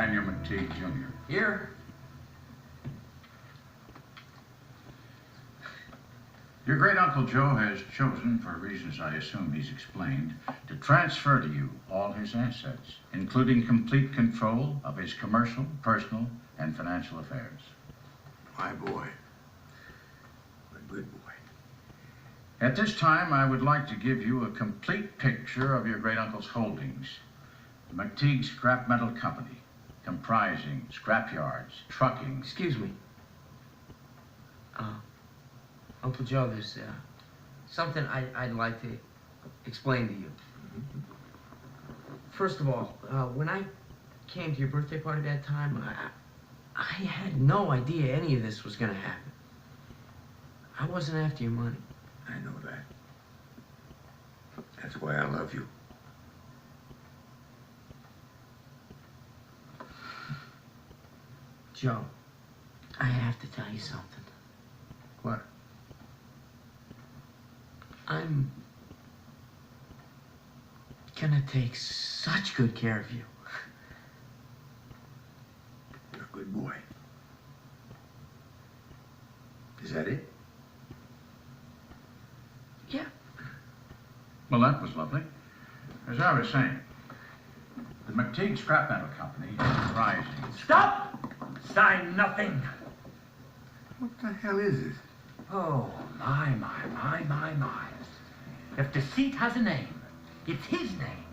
Daniel McTeague, Jr. Here. Your great-uncle Joe has chosen, for reasons I assume he's explained, to transfer to you all his assets, including complete control of his commercial, personal, and financial affairs. My boy. My good boy. At this time, I would like to give you a complete picture of your great-uncle's holdings. The McTeague Scrap Metal Company, comprising scrapyards, trucking... Excuse me. Uncle Joe, there's something I'd like to explain to you. First of all, when I came to your birthday party that time, I had no idea any of this was going to happen. I wasn't after your money. I know that. That's why I love you. Joe, I have to tell you something. What? I'm gonna take such good care of you. You're a good boy. Is that it? Yeah. Well, that was lovely. As I was saying, the McTeague Scrap Metal Company, comprising... Stop! Sign nothing. What the hell is this? Oh, my. If deceit has a name, it's his name.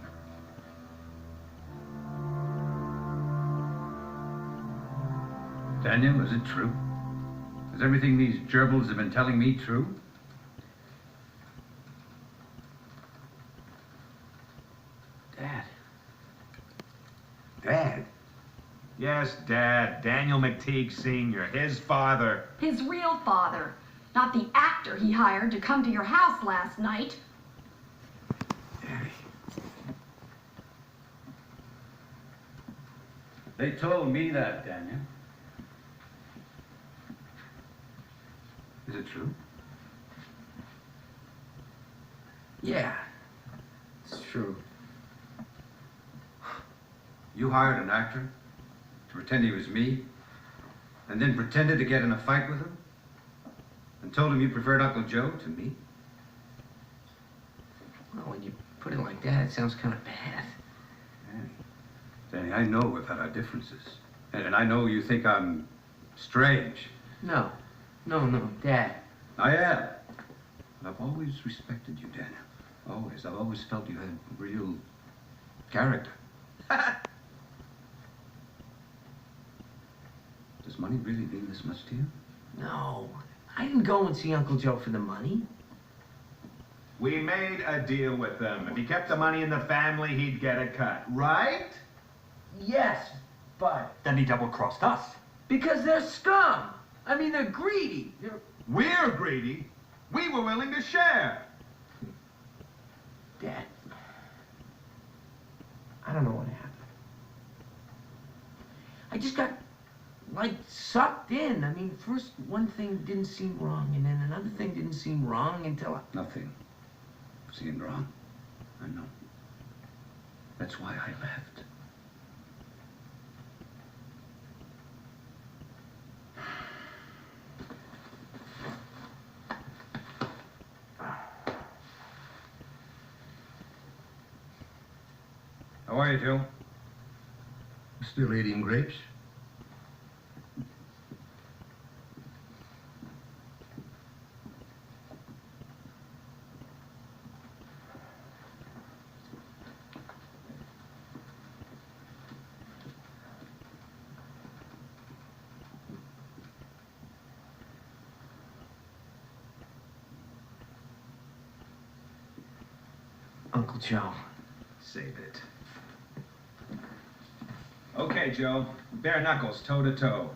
Daniel, is it true? Is everything these gerbils have been telling me true? Dad. Dad? Yes, Dad. Daniel McTeague Sr., his father. His real father, not the actor he hired to come to your house last night. Daddy. They told me that, Daniel. Is it true? Yeah, it's true. You hired an actor to pretend he was me, and then pretended to get in a fight with him, and told him you preferred Uncle Joe to me? Well, when you put it like that, it sounds kind of bad. Danny, I know we've had our differences, and I know you think I'm strange. No, Dad. I am. But I've always respected you, Daniel. Always. I've always felt you had real character. Does money really mean this much to you? No, I didn't go and see Uncle Joe for the money. We made a deal with him. If he kept the money in the family, he'd get a cut. Right? Yes, but... Then he double-crossed us. Because they're scum. I mean, they're greedy. We're greedy. We were willing to share. Dad, I don't know what happened. I just got, like, sucked in. I mean, first one thing didn't seem wrong, and then another thing didn't seem wrong until I... Nothing seemed wrong. I know. That's why I left. How are you, Joe? Still eating grapes? Uncle Joe. Save it. Okay, Joe. Bare knuckles, toe to toe.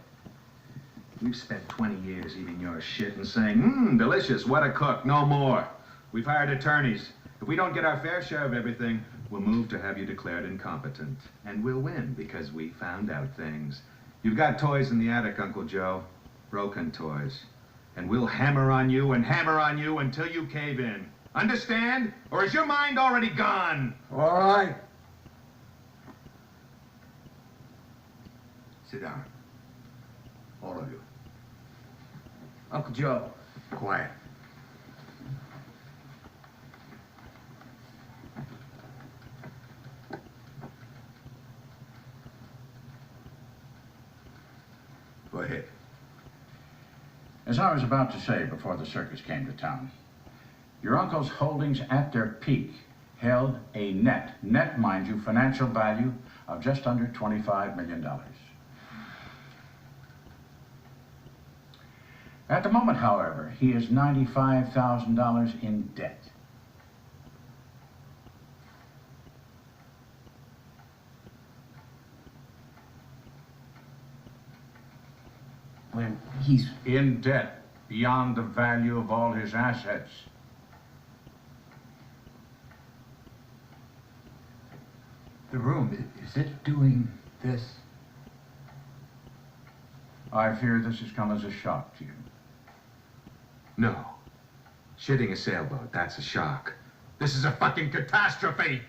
We've spent 20 years eating your shit and saying, delicious, what a cook, no more. We've hired attorneys. If we don't get our fair share of everything, we'll move to have you declared incompetent. And we'll win because we found out things. You've got toys in the attic, Uncle Joe. Broken toys. And we'll hammer on you until you cave in. Understand? Or is your mind already gone? All right. Sit down. All of you. Uncle Joe. Quiet. Go ahead. As I was about to say before the circus came to town, your uncle's holdings at their peak held a net, mind you, financial value of just under $25 million. At the moment, however, he is $95,000 in debt. When he's... In debt beyond the value of all his assets. The room, is it doing this? I fear this has come as a shock to you. No. Shitting a sailboat, that's a shock. This is a fucking catastrophe!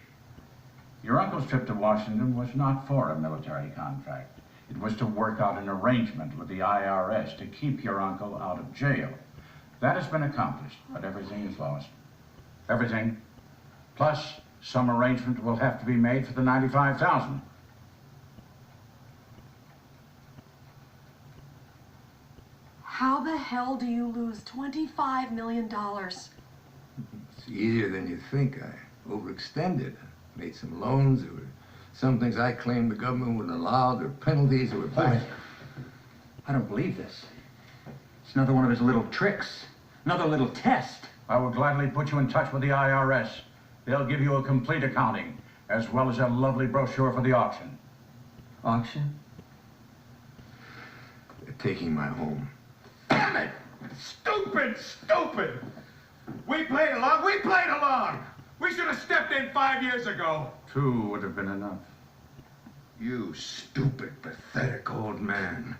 Your uncle's trip to Washington was not for a military contract. It was to work out an arrangement with the IRS to keep your uncle out of jail. That has been accomplished, but everything is lost. Everything. Plus, some arrangement will have to be made for the $95,000. How the hell do you lose $25 million? It's easier than you think. I overextended. Made some loans. There were some things I claimed the government wouldn't allow. There were penalties that were back. I don't believe this. It's another one of his little tricks. Another little test. I will gladly put you in touch with the IRS. They'll give you a complete accounting, as well as a lovely brochure for the auction. Auction? They're taking my home. Damn it! Stupid, stupid! We played along, we played along! We should have stepped in 5 years ago. 2 would have been enough. You stupid, pathetic old man.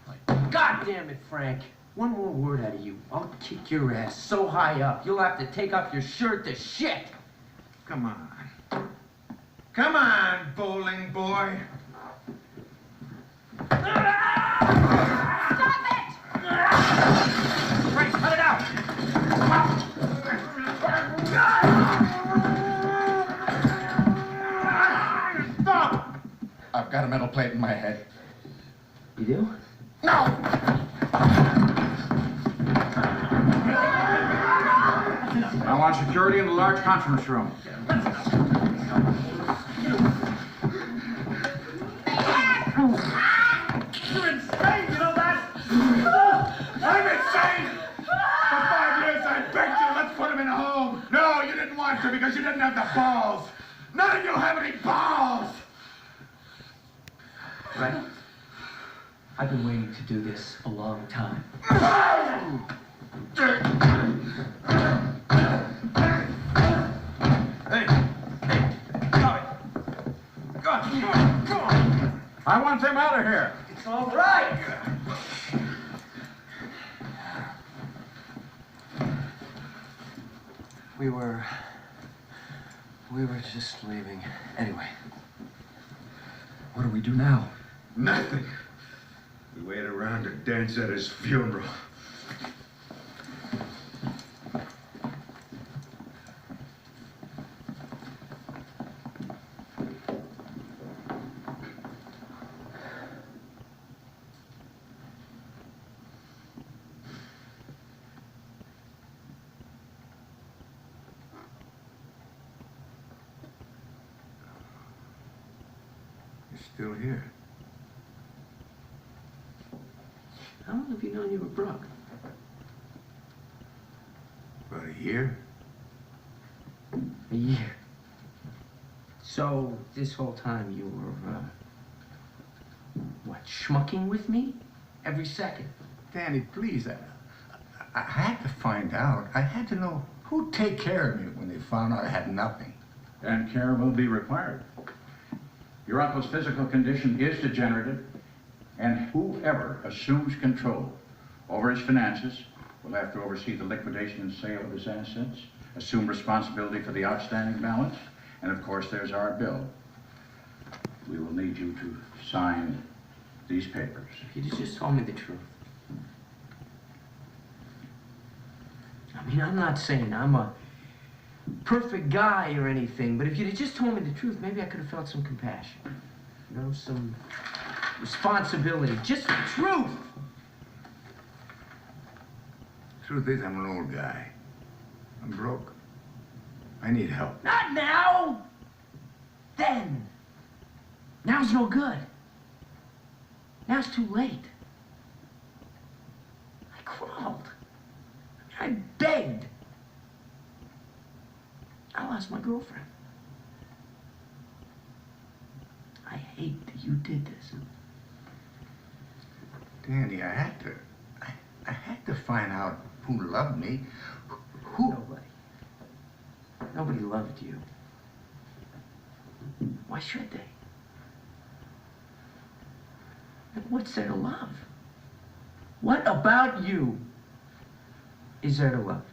God damn it, Frank. One more word out of you, I'll kick your ass so high up, you'll have to take off your shirt to shit. Come on. Come on, bowling boy. Stop it! Frank, cut it out! Stop! I've got a metal plate in my head. You do? No! I want security in the large conference room. You're insane, you know that? I'm insane! For 5 years I begged you, let's put him in a home. No, you didn't want to because you didn't have the balls. None of you have any balls! Frank, I've been waiting to do this a long time. Hey, stop it. God, come on. I want them out of here. It's all right. We were just leaving. Anyway, what do we do now? Nothing. We wait around to dance at his funeral. You're still here. How long have you known you were Brooke? About a year? A year. So, this whole time you were, what, schmucking with me? Every second. Danny, please. I had to find out. I had to know who'd take care of me when they found out I had nothing. And care will be required. Your uncle's physical condition is degenerative, and whoever assumes control over his finances will have to oversee the liquidation and sale of his assets, assume responsibility for the outstanding balance, and of course there's our bill. We will need you to sign these papers. If you'd just told me the truth. I mean, I'm not saying I'm a perfect guy or anything, but if you'd have just told me the truth, maybe I could have felt some compassion. You know, some responsibility. Just the truth! Truth is, I'm an old guy. I'm broke. I need help. Not now! Then! Now's no good. Now's too late. I crawled. I begged. I lost my girlfriend. I hate that you did this. Danny, I had to find out who loved me. Who? Nobody. Nobody loved you. Why should they? And what's there to love? What about you is there to love?